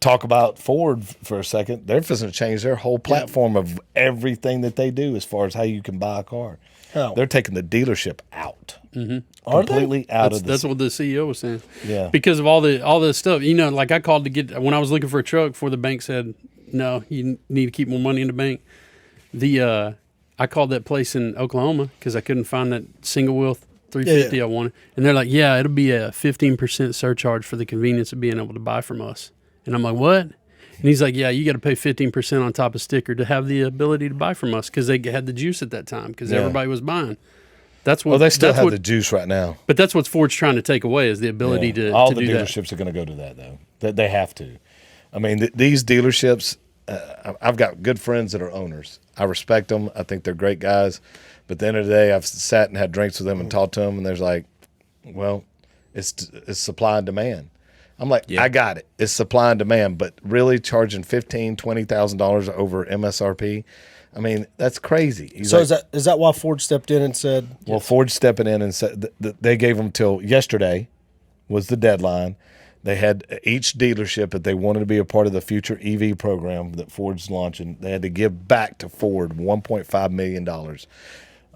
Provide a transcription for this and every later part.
talk about Ford for a second. They're going to change their whole platform of everything that they do as far as how you can buy a car. How? They're taking the dealership out. Are Completely out of the That's what the CEO was saying. Yeah. Because of all the stuff. You know, like I called to get when I was looking for a truck before the bank said, no, you need to keep more money in the bank. I called that place in Oklahoma because I couldn't find that single wheel 350 I wanted. And they're like, yeah, it'll be a 15% surcharge for the convenience of being able to buy from us. And I'm like, what? And he's like, yeah, you got to pay 15% on top of sticker to have the ability to buy from us because they had the juice at that time because everybody was buying. That's what. Well, they still have the juice right now. But that's what Ford's trying to take away is the ability to all to the do dealerships are going to go to that though. They have to. I mean, these dealerships. I've got good friends that are owners. I respect them. I think they're great guys. But at the end of the day, I've sat and had drinks with them and talked to them, and there's like, well, it's supply and demand. I'm like, I got it. It's supply and demand, but really charging $15,000, $20,000 over MSRP. I mean, that's crazy. So like, is that why Ford stepped in and said? Well, Ford's stepping in and said they gave them till yesterday was the deadline. They had each dealership, if they wanted to be a part of the future EV program that Ford's launching, they had to give back to Ford $1.5 million.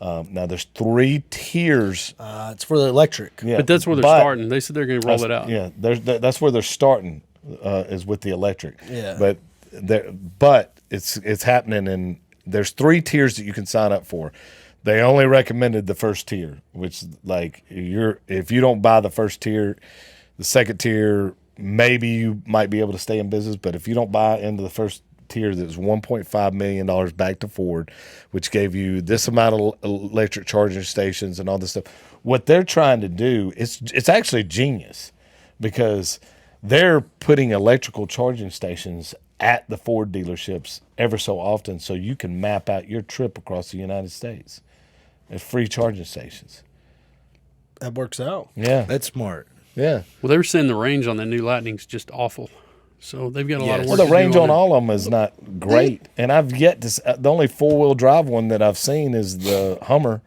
Now, there's 3 tiers. It's for the electric. Yeah, but that's where they're starting. They said they're going to roll it out. Yeah, that's where they're starting is with the electric. Yeah. But it's happening, and there's 3 tiers that you can sign up for. They only recommended the first tier, which like if you don't buy the first tier, the second tier, maybe you might be able to stay in business. But if you don't buy into the first tier, that's $1.5 million back to Ford, which gave you this amount of electric charging stations and all this stuff. What they're trying to do, it's actually genius because they're putting electrical charging stations at the Ford dealerships ever so often so you can map out your trip across the United States. It's free charging stations. That works out. Yeah. That's smart. Yeah. Well, they were saying the range on that new Lightning's just awful. So they've got a lot of work Well, the to do range on it. all of them is not great. And I've yet to, the only 4-wheel drive one that I've seen is the Hummer.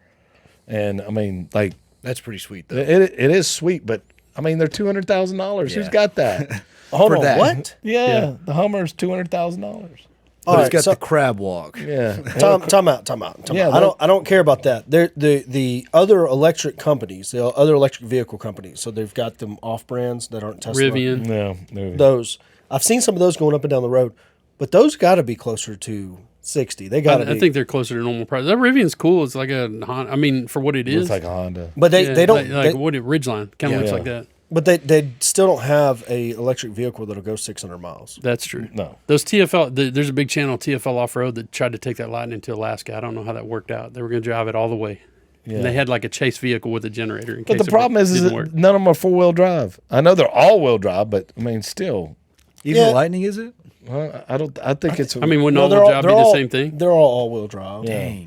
And I mean, like, That's pretty sweet, though. it is sweet, but I mean, they're $200,000. Who's got that? Hold on, that. what? Yeah. The Hummer's $200,000. But it's right, got the crab walk. Yeah. Time out. Yeah, I don't care about that. The other electric companies, the other electric vehicle companies, so they've got them off brands that aren't Tesla. Rivian. No. Those I've seen some of those going up and down the road, but those got to be closer to 60. They got to be. I think they're closer to normal price. That Rivian's cool. It's like a Honda. I mean, for what it is. It's like a Honda. But they don't like what Ridgeline kind of looks like that. But they still don't have a electric vehicle that'll go 600 miles. That's true. No. Those TFL, there's a big channel, TFL Off-Road, that tried to take that Lightning to Alaska. I don't know how that worked out. They were going to drive it all the way. Yeah. And they had like a chase vehicle with a generator. But the problem is didn't that work. none of them are 4-wheel drive. I know they're all-wheel drive, but I mean, still. Even Yeah. the Lightning, is it? I think it's. I mean, wouldn't No, all-wheel drive be the same thing? They're all all-wheel drive. Yeah. Dang.